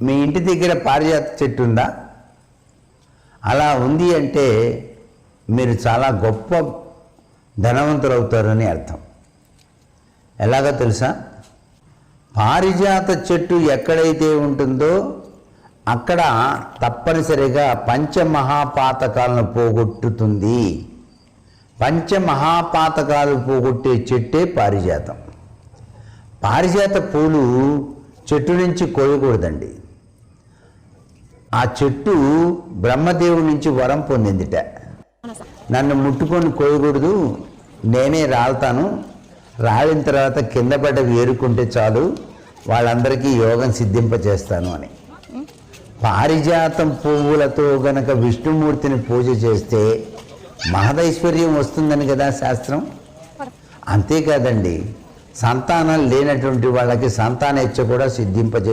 మీ ఇంటి దగ్గర పారిజాత చెట్టు ఉందా? అలా ఉంది అంటే మీరు చాలా గొప్ప ధనవంతులు అవుతారని అర్థం. ఎలాగో తెలుసా? పారిజాత చెట్టు ఎక్కడైతే ఉంటుందో అక్కడ తప్పనిసరిగా పంచమహాపాతకాలను పోగొట్టుతుంది. పంచమహాపాతకాలు పోగొట్టే చెట్టే పారిజాతం. పారిజాత పూలు చెట్టు నుంచి కోయకూడదండి. ఆ చెట్టు బ్రహ్మదేవుడి నుంచి వరం పొందిందిట. నన్ను ముట్టుకొని కోయకూడదు, నేనే రాలుతాను, రాలిన తర్వాత కింద పడ్డవి ఏరుకుంటే చాలు, వాళ్ళందరికీ యోగం సిద్ధింపచేస్తాను అని. పారిజాతం పువ్వులతో గనక విష్ణుమూర్తిని పూజ చేస్తే మహదైశ్వర్యం వస్తుందని కదా శాస్త్రం. అంతేకాదండి, సంతానం లేనటువంటి వాళ్ళకి సంతానేచ్ఛ కూడా సిద్ధింపజే